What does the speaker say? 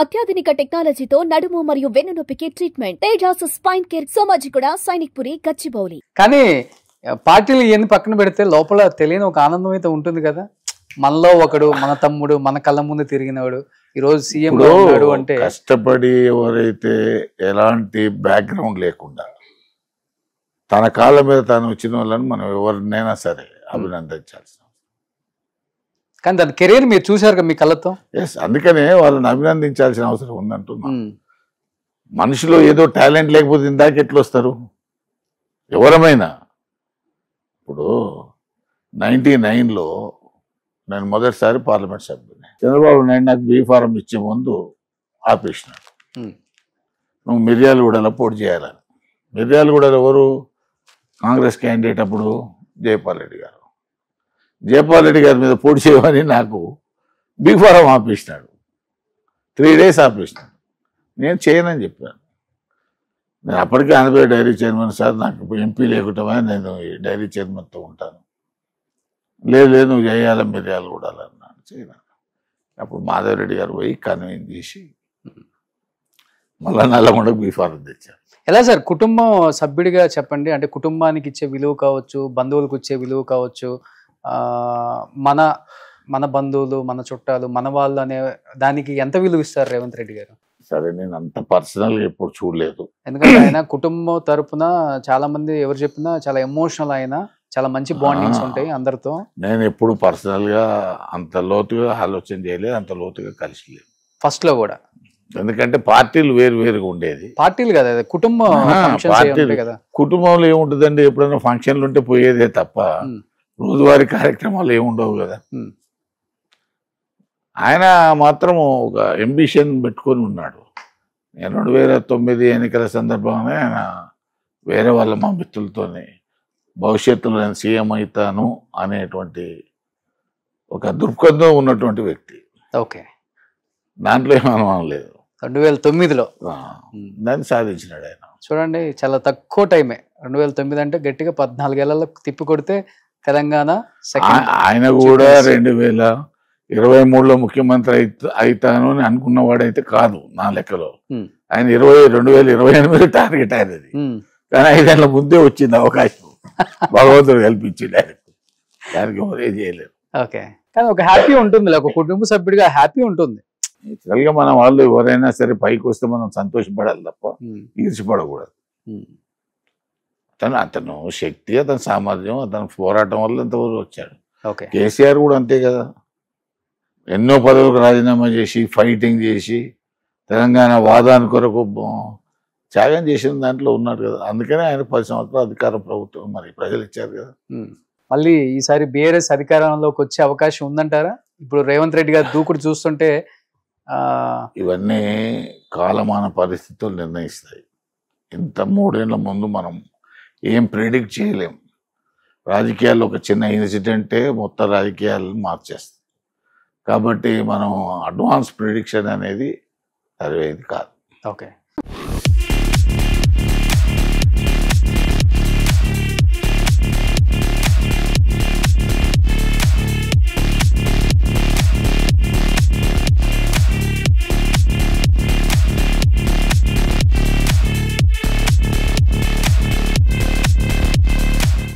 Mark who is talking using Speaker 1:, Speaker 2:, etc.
Speaker 1: అత్యాధునిక టెక్నాలజీతో నడుము మరియు వెన్నునొప్పికి treatment. Tejas spine care, Somajiguda, Sainikpuri, Gachibowli.
Speaker 2: కానీ పార్టీలు ఇవన్నీ పక్కన పెడితే లోపల తెలియని ఒక ఆనందం అయితే ఉంటుంది కదా. మనలో ఒకడు, మన తమ్ముడు, మన కళ్ళ ముందు తిరిగినవాడు ఈరోజు సీఎం ఉన్నాడు అంటే,
Speaker 3: కష్టపడి ఎవరైతే ఎలాంటి బ్యాక్గ్రౌండ్ లేకుండా తన కాళ్ళ మీద తాను వచ్చిన వాళ్ళని మనం ఎవరినైనా సరే అభినందించాల్సిన.
Speaker 2: కానీ దాని కెరీర్ మీరు చూసారు మీ కళ్ళతో.
Speaker 3: ఎస్, అందుకనే వాళ్ళని అభినందించాల్సిన అవసరం ఉందంటున్నా. మనిషిలో ఏదో టాలెంట్ లేకపోతే ఇందాక ఎట్లా వస్తారు ఎవరమైనా? ఇప్పుడు 99లో నేను మొదటిసారి పార్లమెంట్ సభ్యుని. చంద్రబాబు నాయుడు నాకు బీ ఫారం ఇచ్చే ముందు ఆపేసినాడు. నువ్వు మిర్యాలగూడలో పోటీ చేయాలని. మిర్యాలగూడలో ఎవరు కాంగ్రెస్ క్యాండిడేట్ అప్పుడు? జయపాల్ రెడ్డి గారు. జయపాల్ రెడ్డి గారి మీద పోటీ చేయమని నాకు బీ ఫారం ఆపేసినాడు. 3 days ఆపేసినాడు. నేను చేయనని చెప్పాను. నేను అప్పటికే ఆంధ్రప్రదేశ్ డైరీ చైర్మన్ సార్, నాకు ఎంపీ లేకుండా నేను ఈ డైరీ చైర్మన్తో ఉంటాను. లేదు నువ్వు చేయాలి మిర్యాలగూడ అన్నాను. చేయను. అప్పుడు మాధవరెడ్డి గారు పోయి కన్వీన్ చేసి మళ్ళా నల్లగొండకు బీ ఫారం తెచ్చారు.
Speaker 2: ఎలా సార్ కుటుంబం సభ్యుడిగా చెప్పండి, అంటే కుటుంబానికి ఇచ్చే విలువ కావచ్చు, బంధువులకు ఇచ్చే విలువ కావచ్చు, మన మన బంధువులు, మన చుట్టాలు, మన వాళ్ళు అనే దానికి ఎంత విలువ ఇస్తారు రేవంత్ రెడ్డి గారు?
Speaker 3: సరే, నేను అంత పర్సనల్గా ఎప్పుడు చూడలేదు.
Speaker 2: ఎందుకంటే ఆయన కుటుంబం తరపున చాలా మంది ఎవరు చెప్పినా చాలా ఎమోషనల్, అయినా చాలా మంచి బాండింగ్స్ ఉంటాయి అందరితో.
Speaker 3: నేను ఎప్పుడు పర్సనల్గా అంత లోతుగా ఆలోచన చేయలేదు, అంత లోతుగా కలిసి లేదు
Speaker 2: ఫస్ట్ లో కూడా.
Speaker 3: ఎందుకంటే పార్టీలు వేరు వేరుగా ఉండేది.
Speaker 2: పార్టీలు కదా, కుటుంబం కదా.
Speaker 3: కుటుంబంలో ఏముంటుందండి, ఎప్పుడైనా ఫంక్షన్లు ఉంటే పోయేదే తప్ప రోజువారీ కార్యక్రమాలు ఏముండవు కదా. ఆయన మాత్రం ఒక అంబిషన్ పెట్టుకొని ఉన్నాడు. నేను 2009 ఎన్నికల సందర్భంగానే ఆయన వేరే వాళ్ళ మా మిత్రులతోనే భవిష్యత్తులో నేను సీఎం అవుతాను అనేటువంటి ఒక దృక్పథం ఉన్నటువంటి వ్యక్తి.
Speaker 2: ఓకే,
Speaker 3: దాంట్లో ఏమనుమానం లేదు.
Speaker 2: 2009లో
Speaker 3: దాన్ని సాధించినాడు ఆయన.
Speaker 2: చూడండి, చాలా తక్కువ టైమే. 2009 అంటే గట్టిగా 14 ఏళ్లలో తిప్పి కొడితే తెలంగాణ.
Speaker 3: ఆయన కూడా 2023లో ముఖ్యమంత్రి అవుతాను అని అనుకున్నవాడైతే కాదు నా లెక్కలో. ఆయన 2028 టార్గెట్ అయినది. కానీ 5 ఏళ్ల ముందే వచ్చింది అవకాశం. భగవంతుడు కల్పించింది ఆయనకు. దానికి ఏం చేయలేదు.
Speaker 2: ఓకే, కానీ ఒక హ్యాపీ ఉంటుంది, ఒక కుటుంబ సభ్యుడిగా హ్యాపీ ఉంటుంది.
Speaker 3: యాక్చువల్గా మన వాళ్ళు ఎవరైనా సరే పైకి వస్తే మనం సంతోషపడాలి తప్ప ఈర్చిపడకూడదు. అతను శక్తి, అతని సామర్థ్యం, అతని పోరాటం వల్ల ఎంతవరకు వచ్చాడు. కేసీఆర్ కూడా అంతే కదా, ఎన్నో పదవులకు రాజీనామా చేసి ఫైటింగ్ చేసి తెలంగాణ వాదాని కొరకు త్యాగం చేసిన దాంట్లో ఉన్నాడు కదా. అందుకనే ఆయన 10 సంవత్సరాలు అధికార ప్రభుత్వం మరి ప్రజలు ఇచ్చారు కదా.
Speaker 2: మళ్ళీ ఈసారి బీఆర్ఎస్ అధికారంలోకి వచ్చే అవకాశం ఉందంటారా? ఇప్పుడు రేవంత్ రెడ్డి గారు దూకుడు చూస్తుంటే
Speaker 3: ఇవన్నీ కాలమాన పరిస్థితులు నిర్ణయిస్తాయి. ఇంత 3 ఏళ్ల ముందు మనం ఏం ప్రిడిక్ట్ చేయలేం. రాజకీయాల్లో ఒక చిన్న ఇన్సిడెంటే మొత్తం రాజకీయాలను మార్చేస్తుంది. కాబట్టి మనం అడ్వాన్స్ ప్రిడిక్షన్ అనేది సరైనది కాదు.
Speaker 2: ఓకే.